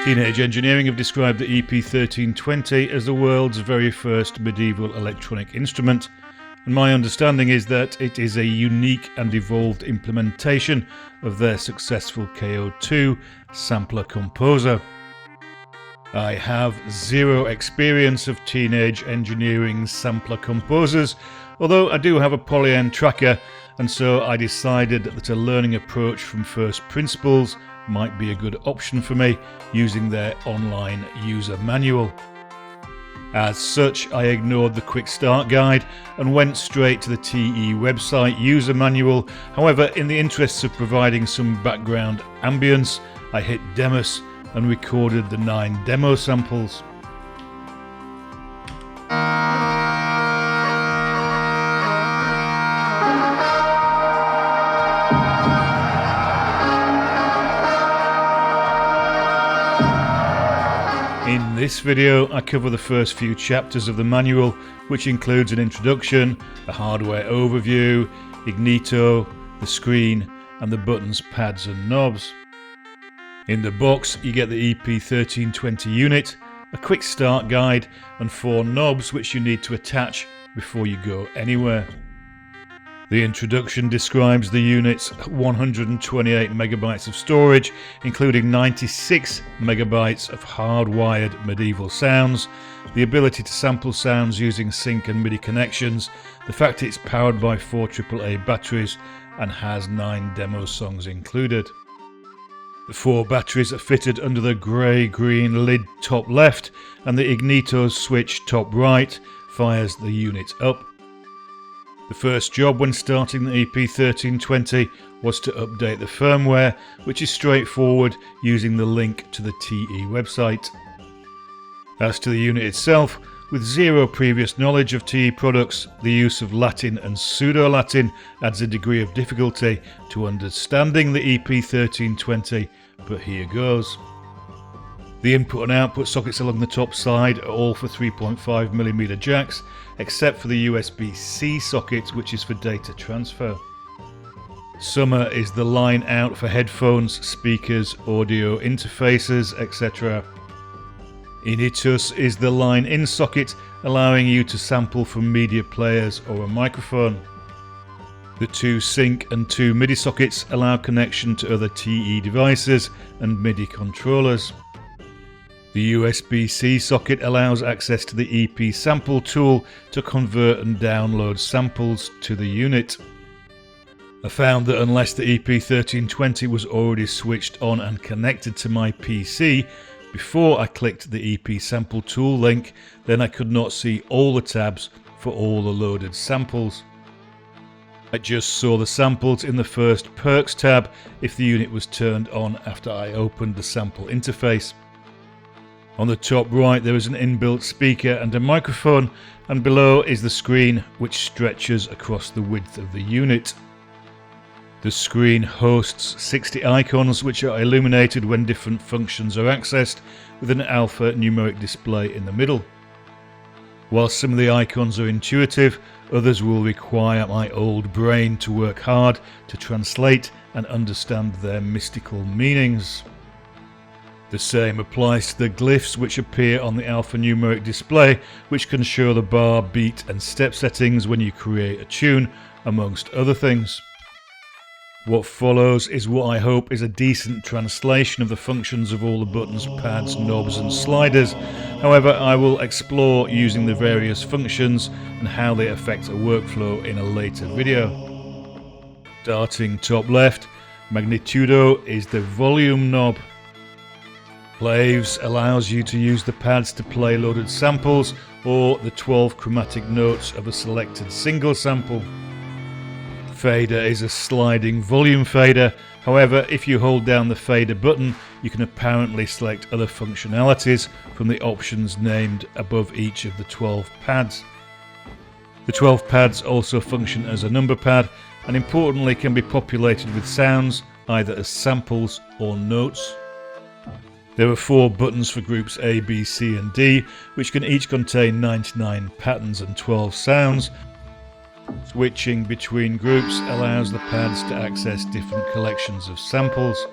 Teenage Engineering have described the EP-1320 as the world's very first medieval electronic instrument, and my understanding is that it is a unique and evolved implementation of their successful KO2 sampler composer. I have zero experience of Teenage Engineering's sampler composers, although I do have a Poly-N tracker, and so I decided that a learning approach from first principles might be a good option for me using their online user manual. As such, I ignored the quick start guide and went straight to the TE website user manual. However, in the interests of providing some background ambience, I hit Demos and recorded the 9 demo samples. In this video, I cover the first few chapters of the manual, which includes an introduction, a hardware overview, Ignito, the screen, and the buttons, pads and knobs. In the box, you get the EP-1320 unit, a quick start guide, and 4 knobs which you need to attach before you go anywhere. The introduction describes the unit's 128 megabytes of storage, including 96 megabytes of hardwired medieval sounds, the ability to sample sounds using sync and MIDI connections, the fact it's powered by 4 AAA batteries and has 9 demo songs included. The 4 batteries are fitted under the grey-green lid top left, and the Ignito switch top right fires the unit up. The first job when starting the EP-1320 was to update the firmware, which is straightforward using the link to the TE website. As to the unit itself, with zero previous knowledge of TE products, the use of Latin and Pseudo-Latin adds a degree of difficulty to understanding the EP-1320, but here goes. The input and output sockets along the top side are all for 3.5mm jacks, except for the USB-C socket, which is for data transfer. Summer is the line out for headphones, speakers, audio interfaces, etc. Initus is the line in socket, allowing you to sample from media players or a microphone. The 2 sync and 2 MIDI sockets allow connection to other TE devices and MIDI controllers. The USB-C socket allows access to the EP sample tool to convert and download samples to the unit. I found that unless the EP-1320 was already switched on and connected to my PC before I clicked the EP sample tool link, then I could not see all the tabs for all the loaded samples. I just saw the samples in the first Perks tab if the unit was turned on after I opened the sample interface. On the top right there is an inbuilt speaker and a microphone, and below is the screen, which stretches across the width of the unit. The screen hosts 60 icons which are illuminated when different functions are accessed, with an alphanumeric display in the middle. While some of the icons are intuitive, others will require my old brain to work hard to translate and understand their mystical meanings. The same applies to the glyphs which appear on the alphanumeric display, which can show the bar, beat and step settings when you create a tune, amongst other things. What follows is what I hope is a decent translation of the functions of all the buttons, pads, knobs and sliders. However, I will explore using the various functions and how they affect a workflow in a later video. Starting top left, Magnitudo is the volume knob. Plaves allows you to use the pads to play loaded samples or the 12 chromatic notes of a selected single sample. Fader is a sliding volume fader. However, if you hold down the fader button, you can apparently select other functionalities from the options named above each of the 12 pads. The 12 pads also function as a number pad and importantly can be populated with sounds, either as samples or notes. There are 4 buttons for groups A, B, C and D, which can each contain 99 patterns and 12 sounds. Switching between groups allows the pads to access different collections of samples.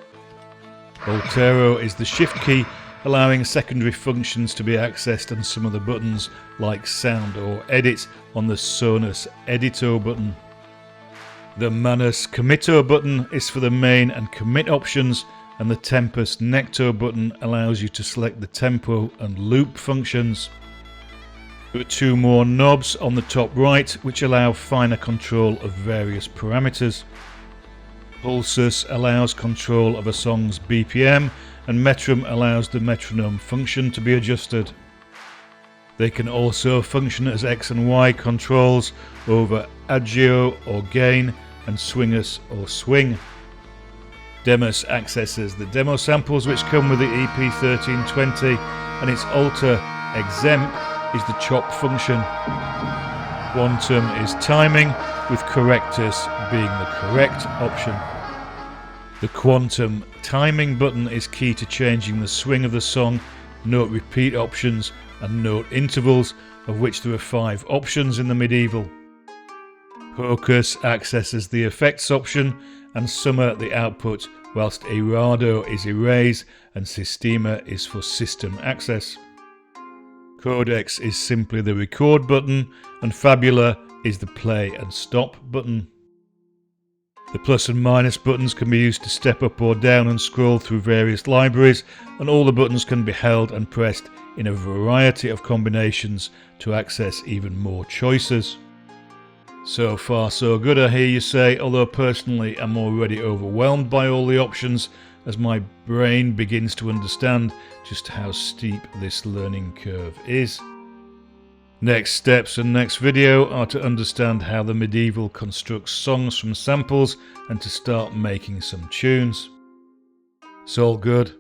Altero is the shift key allowing secondary functions to be accessed on some of the buttons like sound or edit on the Sonus Edito button. The Manus Commito button is for the main and commit options, and the Tempus Necto button allows you to select the tempo and loop functions. There are two more knobs on the top right which allow finer control of various parameters. Pulsus allows control of a song's BPM, and Metrum allows the metronome function to be adjusted. They can also function as X and Y controls over Agio or gain and Swingus or swing. Demus accesses the demo samples which come with the EP-1320, and its alter exempt is the chop function. Quantum is timing, with correctus being the correct option. The quantum timing button is key to changing the swing of the song, note repeat options and note intervals, of which there are 5 options in the medieval. Hocus accesses the effects option and summer the output, whilst Errado is erase and Sistema is for system access. Codex is simply the record button, and Fabula is the play and stop button. The plus and minus buttons can be used to step up or down and scroll through various libraries, and all the buttons can be held and pressed in a variety of combinations to access even more choices. So far so good, I hear you say, although personally I'm already overwhelmed by all the options as my brain begins to understand just how steep this learning curve is. Next steps and next video are to understand how the medieval constructs songs from samples and to start making some tunes. It's all good.